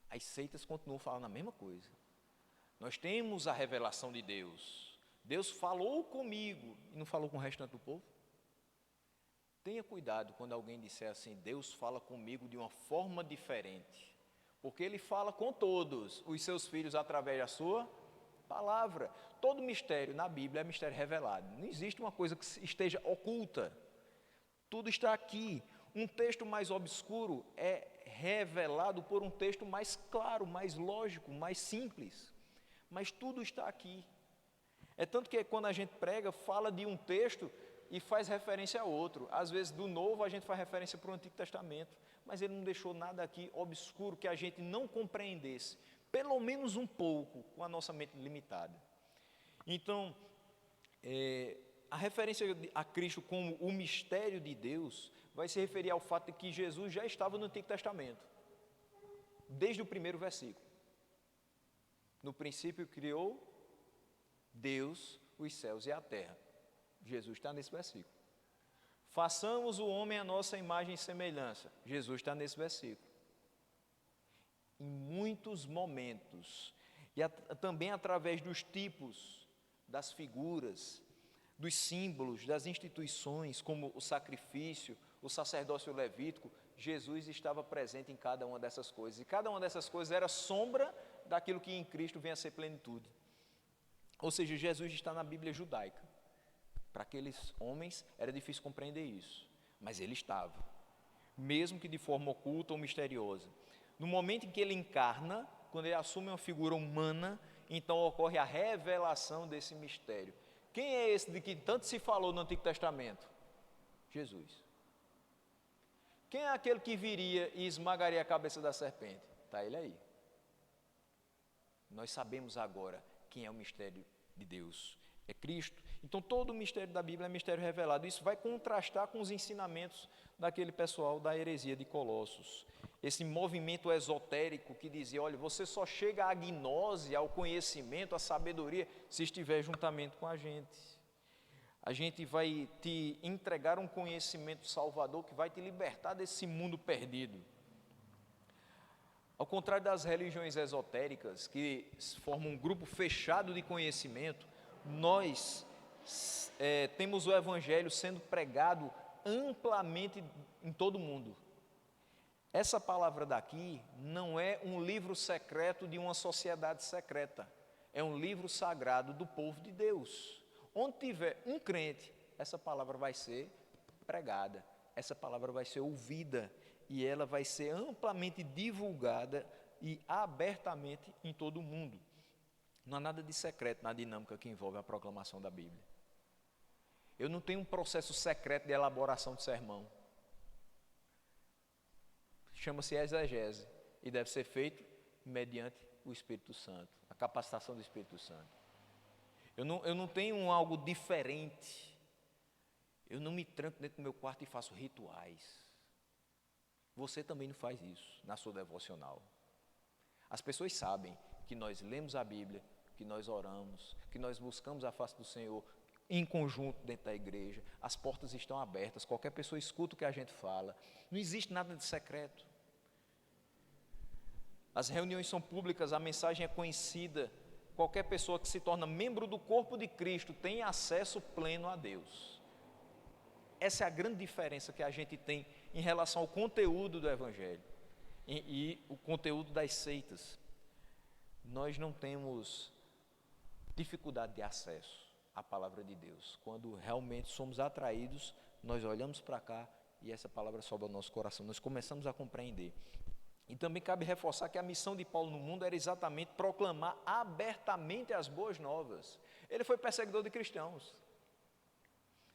Speaker 1: As seitas continuam falando a mesma coisa. Nós temos a revelação de Deus. Deus falou comigo e não falou com o restante do povo. Tenha cuidado quando alguém disser assim, Deus fala comigo de uma forma diferente. Porque Ele fala com todos os seus filhos através da sua palavra. Todo mistério na Bíblia é mistério revelado. Não existe uma coisa que esteja oculta. Tudo está aqui. Um texto mais obscuro é revelado por um texto mais claro, mais lógico, mais simples. Mas tudo está aqui. É tanto que quando a gente prega, fala de um texto e faz referência a outro. Às vezes do Novo a gente faz referência para o Antigo Testamento, mas ele não deixou nada aqui obscuro que a gente não compreendesse, pelo menos um pouco, com a nossa mente limitada. Então, a referência a Cristo como o mistério de Deus vai se referir ao fato de que Jesus já estava no Antigo Testamento, desde o primeiro versículo. No princípio criou Deus os céus e a terra. Jesus está nesse versículo. Façamos o homem à nossa imagem e semelhança. Jesus está nesse versículo. Em muitos momentos, e também através dos tipos, das figuras, dos símbolos, das instituições, como o sacrifício, o sacerdócio levítico, Jesus estava presente em cada uma dessas coisas. E cada uma dessas coisas era sombra daquilo que em Cristo vem a ser plenitude. Ou seja, Jesus está na Bíblia judaica. Para aqueles homens era difícil compreender isso, mas ele estava, mesmo que de forma oculta ou misteriosa. No momento em que ele encarna, quando ele assume uma figura humana, então ocorre a revelação desse mistério. Quem é esse de que tanto se falou no Antigo Testamento? Jesus. Quem é aquele que viria e esmagaria a cabeça da serpente? Está ele aí. Nós sabemos agora quem é o mistério de Deus. É Cristo. Então todo o mistério da Bíblia é mistério revelado. Isso vai contrastar com os ensinamentos daquele pessoal da heresia de Colossos. Esse movimento esotérico que dizia, olha, você só chega à gnose, ao conhecimento, à sabedoria, se estiver juntamente com a gente. A gente vai te entregar um conhecimento salvador que vai te libertar desse mundo perdido. Ao contrário das religiões esotéricas, que formam um grupo fechado de conhecimento, nós temos o Evangelho sendo pregado amplamente em todo o mundo. Essa palavra daqui não é um livro secreto de uma sociedade secreta, é um livro sagrado do povo de Deus. Onde tiver um crente, essa palavra vai ser pregada, essa palavra vai ser ouvida e ela vai ser amplamente divulgada e abertamente em todo o mundo. Não há nada de secreto na dinâmica que envolve a proclamação da Bíblia. Eu não tenho um processo secreto de elaboração de sermão. Chama-se exegese e deve ser feito mediante o Espírito Santo, a capacitação do Espírito Santo. Eu não tenho algo diferente. Eu não me tranco dentro do meu quarto e faço rituais. Você também não faz isso na sua devocional. As pessoas sabem que nós lemos a Bíblia, que nós oramos, que nós buscamos a face do Senhor em conjunto dentro da igreja. As portas estão abertas, qualquer pessoa escuta o que a gente fala. Não existe nada de secreto. As reuniões são públicas, a mensagem é conhecida. Qualquer pessoa que se torna membro do corpo de Cristo tem acesso pleno a Deus. Essa é a grande diferença que a gente tem em relação ao conteúdo do Evangelho e o conteúdo das seitas. Nós não temos dificuldade de acesso à palavra de Deus. Quando realmente somos atraídos, nós olhamos para cá e essa palavra sobe ao nosso coração. Nós começamos a compreender. E também cabe reforçar que a missão de Paulo no mundo era exatamente proclamar abertamente as boas novas. Ele foi perseguidor de cristãos.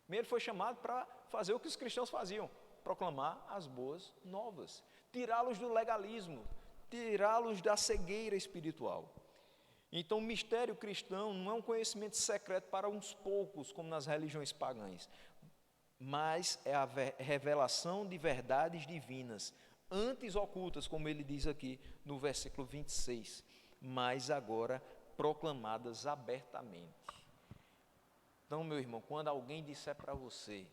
Speaker 1: Ele foi chamado para fazer o que os cristãos faziam, proclamar as boas novas, tirá-los do legalismo, tirá-los da cegueira espiritual. Então o mistério cristão não é um conhecimento secreto para uns poucos, como nas religiões pagãs, mas é a revelação de verdades divinas, antes ocultas, como ele diz aqui no versículo 26, mas agora proclamadas abertamente. Então, meu irmão, quando alguém disser para você,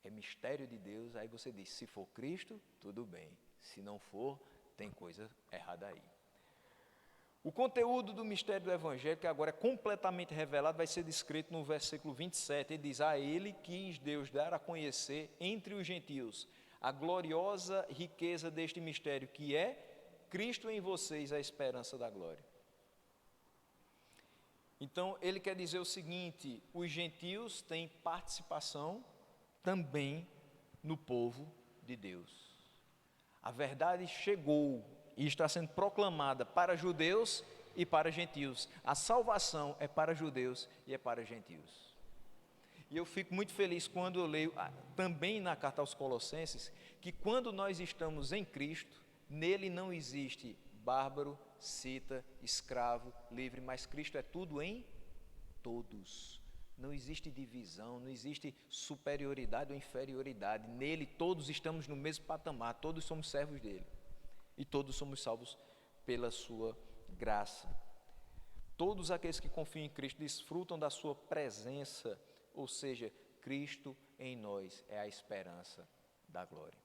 Speaker 1: é mistério de Deus, aí você diz, se for Cristo, tudo bem, se não for, tem coisa errada aí. O conteúdo do mistério do Evangelho, que agora é completamente revelado, vai ser descrito no versículo 27, ele diz, a ele quis Deus dar a conhecer entre os gentios a gloriosa riqueza deste mistério, que é Cristo em vocês, a esperança da glória. Então, ele quer dizer o seguinte, os gentios têm participação também no povo de Deus. A verdade chegou e está sendo proclamada para judeus e para gentios. A salvação é para judeus e é para gentios. E eu fico muito feliz quando eu leio, também na carta aos Colossenses, que quando nós estamos em Cristo, nele não existe bárbaro, cita, escravo, livre, mas Cristo é tudo em todos. Não existe divisão, não existe superioridade ou inferioridade. Nele todos estamos no mesmo patamar, todos somos servos dele. E todos somos salvos pela sua graça. Todos aqueles que confiam em Cristo desfrutam da sua presença, ou seja, Cristo em nós é a esperança da glória.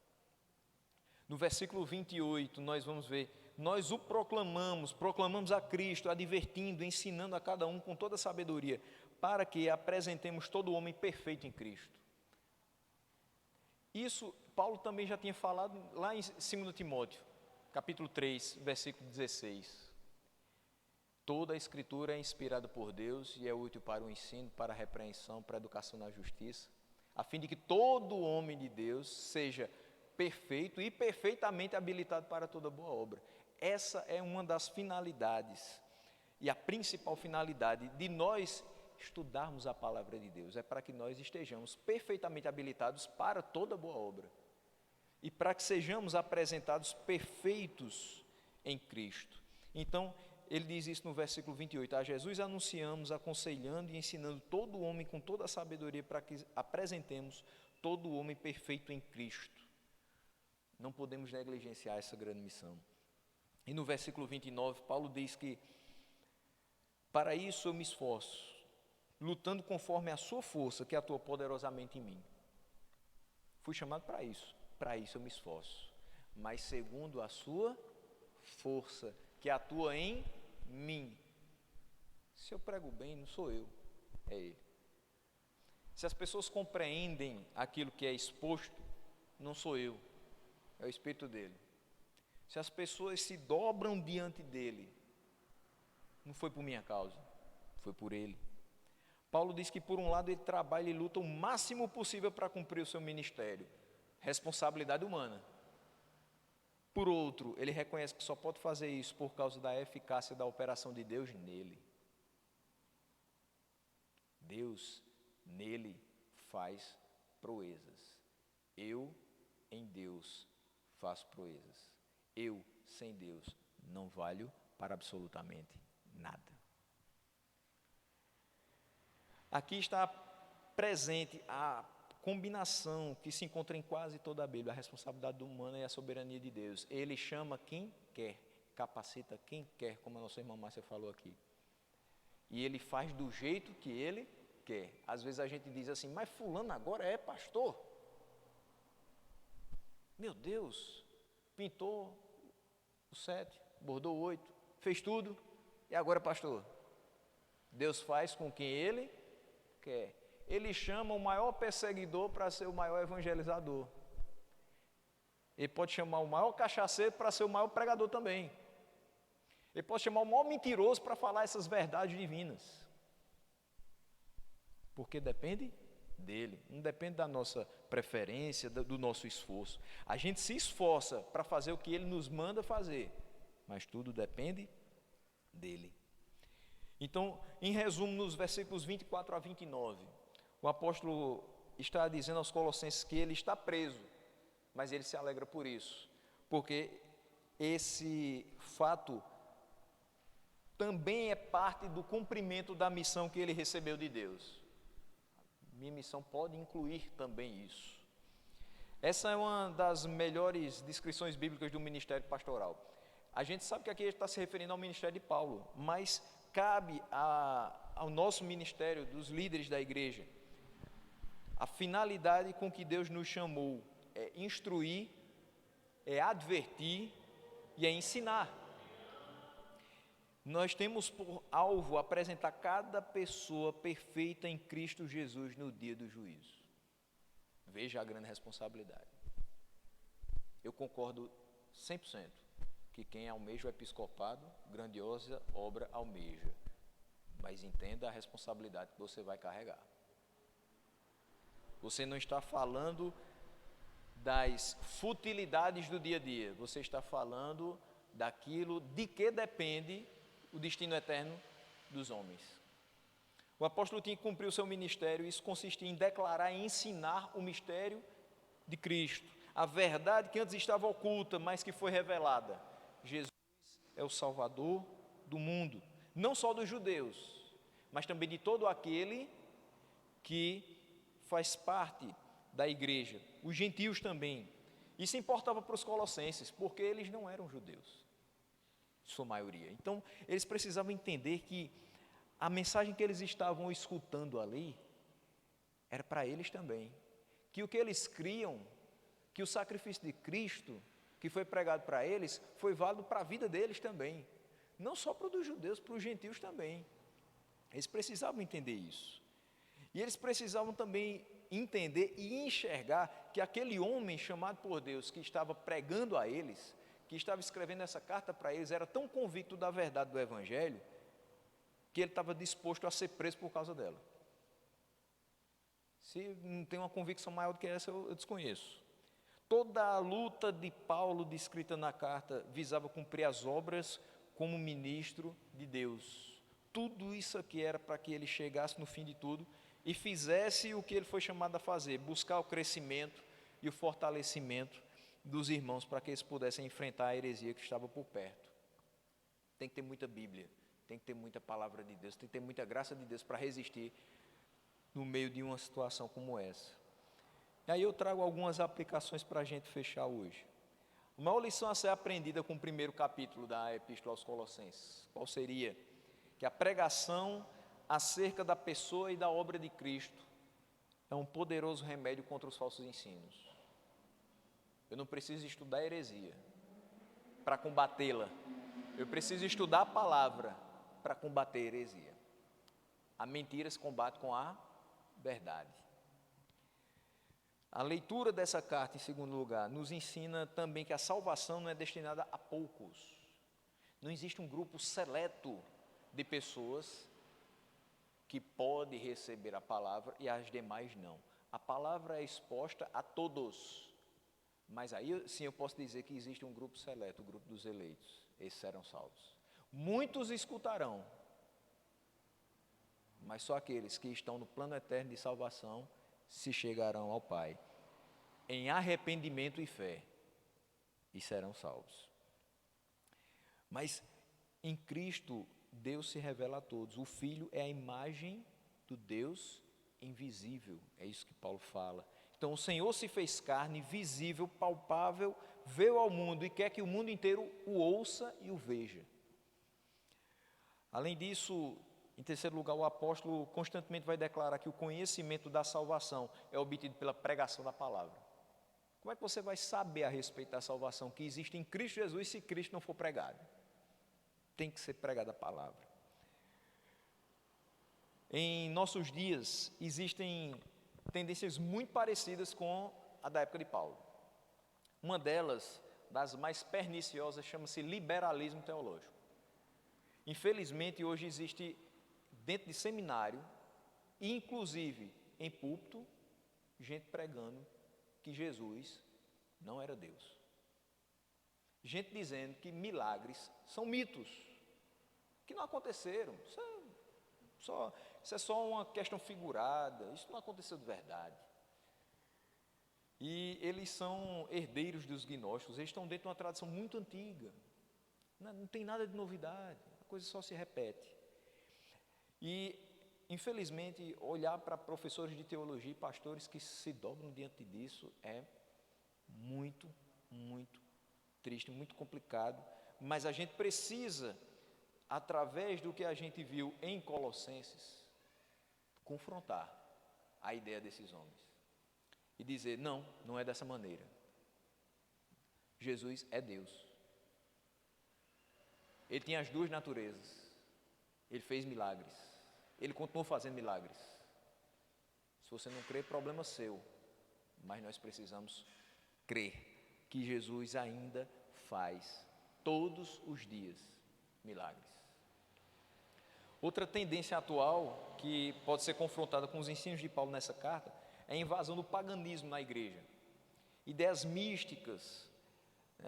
Speaker 1: No versículo 28, nós vamos ver, nós o proclamamos a Cristo, advertindo, ensinando a cada um com toda sabedoria, para que apresentemos todo homem perfeito em Cristo. Isso, Paulo também já tinha falado lá em 2 Timóteo, capítulo 3, versículo 16. Toda a Escritura é inspirada por Deus e é útil para o ensino, para a repreensão, para a educação na justiça, a fim de que todo homem de Deus seja perfeito e perfeitamente habilitado para toda boa obra. Essa é uma das finalidades e a principal finalidade de nós estudarmos a palavra de Deus, é para que nós estejamos perfeitamente habilitados para toda boa obra e para que sejamos apresentados perfeitos em Cristo. Então, ele diz isso no versículo 28, a Jesus anunciamos, aconselhando e ensinando todo homem com toda a sabedoria para que apresentemos todo homem perfeito em Cristo. Não podemos negligenciar essa grande missão. E no versículo 29, Paulo diz que para isso eu me esforço, lutando conforme a sua força que atua poderosamente em mim. Fui chamado para isso eu me esforço, mas segundo a sua força que atua em mim. Se eu prego bem, não sou eu, é Ele. Se as pessoas compreendem aquilo que é exposto, não sou eu, é o Espírito dele. Se as pessoas se dobram diante dele, não foi por minha causa, foi por ele. Paulo diz que por um lado ele trabalha e luta o máximo possível para cumprir o seu ministério, responsabilidade humana. Por outro, ele reconhece que só pode fazer isso por causa da eficácia da operação de Deus nele. Deus nele faz proezas. Eu em Deus faço proezas. Eu sem Deus não valho para absolutamente nada. Aqui está presente a combinação que se encontra em quase toda a Bíblia, a responsabilidade humana e a soberania de Deus. Ele chama quem quer, capacita quem quer, como a nossa irmã Márcia falou aqui. E ele faz do jeito que ele quer. Às vezes a gente diz assim, mas fulano agora é pastor? Meu Deus, pintou o 7, bordou o 8, fez tudo e agora é pastor. Deus faz com quem ele quer. Ele chama o maior perseguidor para ser o maior evangelizador. Ele pode chamar o maior cachaceiro para ser o maior pregador também. Ele pode chamar o maior mentiroso para falar essas verdades divinas. Porque depende dele, não depende da nossa preferência, do nosso esforço. A gente se esforça para fazer o que ele nos manda fazer, mas tudo depende dele. Então, em resumo, nos versículos 24 a 29, o apóstolo está dizendo aos Colossenses que ele está preso, mas ele se alegra por isso, porque esse fato também é parte do cumprimento da missão que ele recebeu de Deus. Minha missão pode incluir também isso. Essa é uma das melhores descrições bíblicas do ministério pastoral. A gente sabe que aqui ele está se referindo ao ministério de Paulo, mas cabe ao nosso ministério, dos líderes da igreja, a finalidade com que Deus nos chamou é instruir, é advertir e é ensinar. Nós temos por alvo apresentar cada pessoa perfeita em Cristo Jesus no dia do juízo. Veja a grande responsabilidade. Eu concordo 100% que quem almeja o episcopado, grandiosa obra almeja. Mas entenda a responsabilidade que você vai carregar. Você não está falando das futilidades do dia a dia, você está falando daquilo de que depende o destino eterno dos homens. O apóstolo tinha que cumprir o seu ministério, isso consistia em declarar e ensinar o mistério de Cristo, a verdade que antes estava oculta, mas que foi revelada. Jesus é o Salvador do mundo, não só dos judeus, mas também de todo aquele que faz parte da igreja, os gentios também. Isso importava para os colossenses, porque eles não eram judeus, sua maioria. Então, eles precisavam entender que a mensagem que eles estavam escutando ali era para eles também, que o que eles criam, que o sacrifício de Cristo, que foi pregado para eles, foi válido para a vida deles também, não só para os judeus, para os gentios também. Eles precisavam entender isso. E eles precisavam também entender e enxergar que aquele homem chamado por Deus, que estava pregando a eles, que estava escrevendo essa carta para eles, era tão convicto da verdade do Evangelho, que ele estava disposto a ser preso por causa dela. Se não tem uma convicção maior do que essa, eu desconheço. Toda a luta de Paulo descrita na carta visava cumprir as obras como ministro de Deus. Tudo isso aqui era para que ele chegasse no fim de tudo e fizesse o que ele foi chamado a fazer, buscar o crescimento e o fortalecimento dos irmãos para que eles pudessem enfrentar a heresia que estava por perto. Tem que ter muita Bíblia, tem que ter muita palavra de Deus, tem que ter muita graça de Deus para resistir no meio de uma situação como essa. E aí eu trago algumas aplicações para a gente fechar hoje. A maior lição a ser aprendida com o primeiro capítulo da Epístola aos Colossenses, qual seria? Que a pregação acerca da pessoa e da obra de Cristo é um poderoso remédio contra os falsos ensinos. Eu não preciso estudar a heresia para combatê-la. Eu preciso estudar a palavra para combater a heresia. A mentira se combate com a verdade. A leitura dessa carta, em segundo lugar, nos ensina também que a salvação não é destinada a poucos. Não existe um grupo seleto de pessoas que pode receber a palavra e as demais não. A palavra é exposta a todos. Mas aí sim eu posso dizer que existe um grupo seleto, o grupo dos eleitos. Esses serão salvos. Muitos escutarão, mas só aqueles que estão no plano eterno de salvação se chegarão ao Pai em arrependimento e fé e serão salvos. Mas em Cristo, Deus se revela a todos. O Filho é a imagem do Deus invisível. É isso que Paulo fala. Então o Senhor se fez carne, visível, palpável, veio ao mundo e quer que o mundo inteiro o ouça e o veja. Além disso, em terceiro lugar, o apóstolo constantemente vai declarar que o conhecimento da salvação é obtido pela pregação da palavra. Como é que você vai saber a respeito da salvação que existe em Cristo Jesus se Cristo não for pregado? Tem que ser pregada a palavra. Em nossos dias, existem tendências muito parecidas com a da época de Paulo. Uma delas, das mais perniciosas, chama-se liberalismo teológico. Infelizmente, hoje existe dentro de seminário, inclusive em púlpito, gente pregando que Jesus não era Deus. Gente dizendo que milagres são mitos, que não aconteceram. Isso é só uma questão figurada, isso não aconteceu de verdade. E eles são herdeiros dos gnósticos, eles estão dentro de uma tradição muito antiga. Não tem nada de novidade, a coisa só se repete. E, infelizmente, olhar para professores de teologia e pastores que se dobram diante disso é muito, muito triste, muito complicado. Mas a gente precisa, através do que a gente viu em Colossenses, confrontar a ideia desses homens e dizer, não é dessa maneira. Jesus é Deus. Ele tinha as duas naturezas. Ele fez milagres. Ele continuou fazendo milagres. Se você não crê, problema seu. Mas nós precisamos crer que Jesus ainda faz todos os dias milagres. Outra tendência atual que pode ser confrontada com os ensinos de Paulo nessa carta é a invasão do paganismo na igreja. Ideias místicas,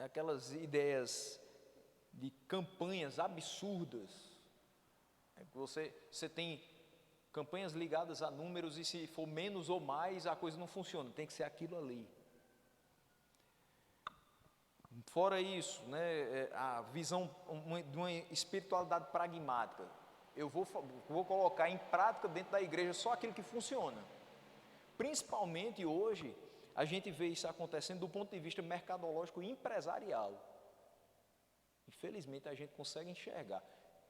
Speaker 1: aquelas ideias de campanhas absurdas. Você tem campanhas ligadas a números e se for menos ou mais, a coisa não funciona, tem que ser aquilo ali. Fora isso, a visão de uma espiritualidade pragmática. Eu vou colocar em prática dentro da igreja só aquilo que funciona. Principalmente hoje, a gente vê isso acontecendo do ponto de vista mercadológico e empresarial. Infelizmente, a gente consegue enxergar.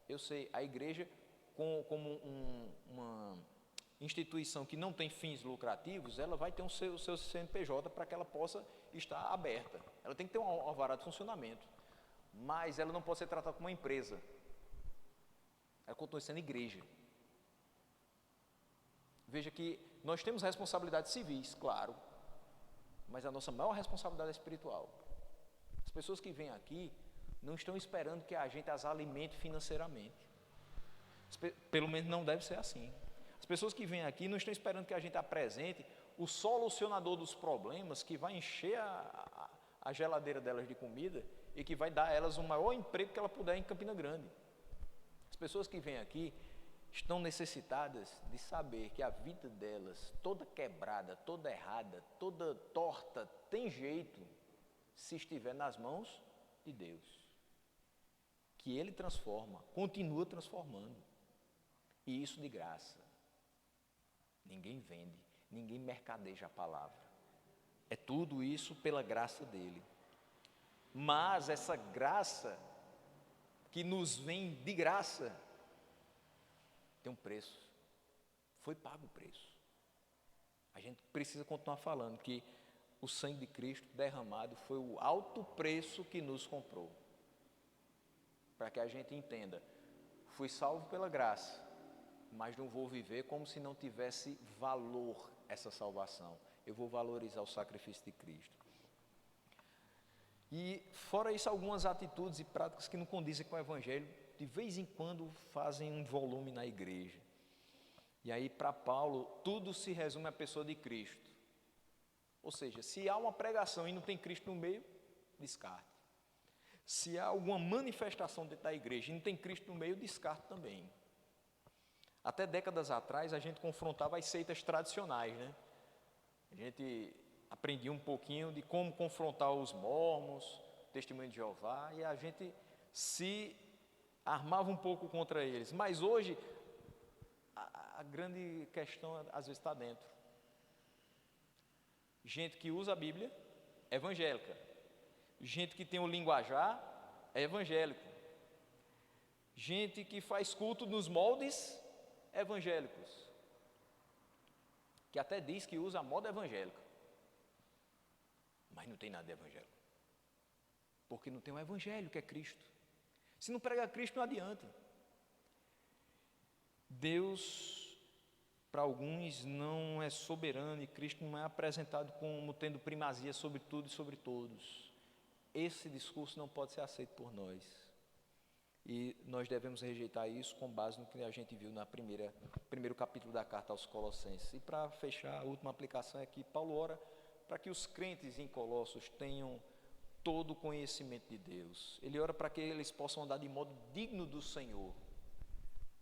Speaker 1: Eu sei, a igreja, como uma instituição que não tem fins lucrativos, ela vai ter o seu CNPJ para que ela possa estar aberta. Ela tem que ter um alvará de funcionamento, mas ela não pode ser tratada como uma empresa. Ela continua sendo igreja. Veja que nós temos responsabilidades civis, claro, mas a nossa maior responsabilidade é espiritual. As pessoas que vêm aqui não estão esperando que a gente as alimente financeiramente. Pelo menos não deve ser assim. As pessoas que vêm aqui não estão esperando que a gente apresente o solucionador dos problemas que vai encher a geladeira delas de comida e que vai dar a elas o maior emprego que ela puder em Campina Grande. As pessoas que vêm aqui estão necessitadas de saber que a vida delas, toda quebrada, toda errada, toda torta, tem jeito se estiver nas mãos de Deus. Que Ele transforma, continua transformando. E isso de graça. Ninguém vende, ninguém mercadeja a palavra. É tudo isso pela graça dEle. Mas essa graça que nos vem de graça tem um preço. Foi pago o preço. A gente precisa continuar falando que o sangue de Cristo derramado foi o alto preço que nos comprou. Para que a gente entenda, fui salvo pela graça, mas não vou viver como se não tivesse valor essa salvação. Eu vou valorizar o sacrifício de Cristo. E fora isso, algumas atitudes e práticas que não condizem com o Evangelho, de vez em quando fazem um volume na igreja. E aí, para Paulo, tudo se resume à pessoa de Cristo. Ou seja, se há uma pregação e não tem Cristo no meio, descarte. Se há alguma manifestação dentro da igreja e não tem Cristo no meio, descarte também. Até décadas atrás a gente confrontava as seitas tradicionais, né? A gente aprendia um pouquinho de como confrontar os mormons, Testemunho de Jeová, e a gente se armava um pouco contra eles. Mas hoje a grande questão às vezes está dentro. Gente que usa a Bíblia é evangélica. Gente que tem o linguajar é evangélico. Gente que faz culto nos moldes evangélicos. Que até diz que usa a moda evangélica. Mas não tem nada de evangélico. Porque não tem o evangelho que é Cristo. Se não prega Cristo não adianta. Deus, para alguns, não é soberano e Cristo não é apresentado como tendo primazia sobre tudo e sobre todos. Esse discurso não pode ser aceito por nós. E nós devemos rejeitar isso com base no que a gente viu no primeiro capítulo da carta aos Colossenses. E para fechar, a última aplicação é que Paulo ora para que os crentes em Colossos tenham todo o conhecimento de Deus. Ele ora para que eles possam andar de modo digno do Senhor,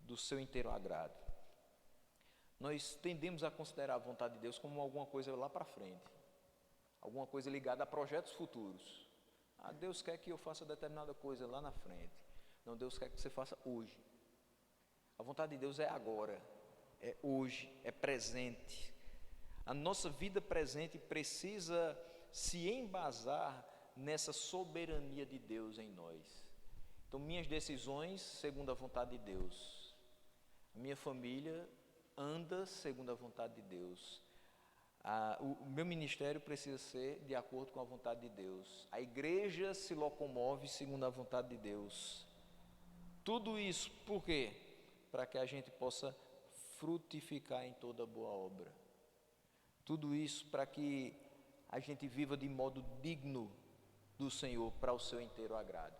Speaker 1: do seu inteiro agrado. Nós tendemos a considerar a vontade de Deus como alguma coisa lá para frente, alguma coisa ligada a projetos futuros. Deus quer que eu faça determinada coisa lá na frente. Não, Deus quer que você faça hoje. A vontade de Deus é agora, é hoje, é presente. A nossa vida presente precisa se embasar nessa soberania de Deus em nós. Então, minhas decisões segundo a vontade de Deus. A minha família anda segundo a vontade de Deus. O meu ministério precisa ser de acordo com a vontade de Deus. A igreja se locomove segundo a vontade de Deus. Tudo isso por quê? Para que a gente possa frutificar em toda boa obra. Tudo isso para que a gente viva de modo digno do Senhor para o seu inteiro agrado.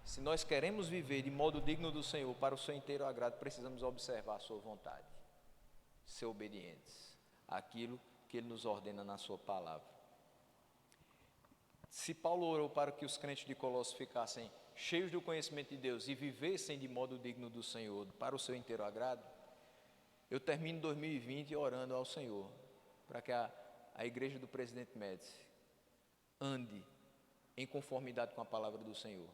Speaker 1: Se nós queremos viver de modo digno do Senhor para o seu inteiro agrado, precisamos observar a sua vontade, ser obedientes àquilo que Ele nos ordena na sua palavra. Se Paulo orou para que os crentes de Colossos ficassem cheios do conhecimento de Deus e vivessem de modo digno do Senhor para o seu inteiro agrado, eu termino 2020 orando ao Senhor para que a igreja do Presidente Médici ande em conformidade com a palavra do Senhor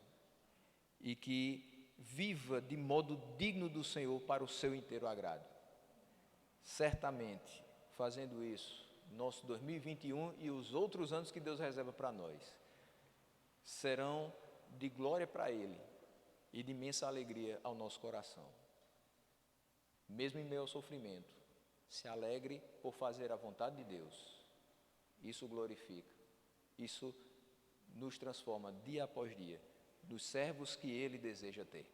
Speaker 1: e que viva de modo digno do Senhor para o seu inteiro agrado. Certamente, fazendo isso, nosso 2021 e os outros anos que Deus reserva para nós serão de glória para Ele e de imensa alegria ao nosso coração. Mesmo em meio ao sofrimento, se alegre por fazer a vontade de Deus. Isso glorifica, isso nos transforma dia após dia nos servos que Ele deseja ter.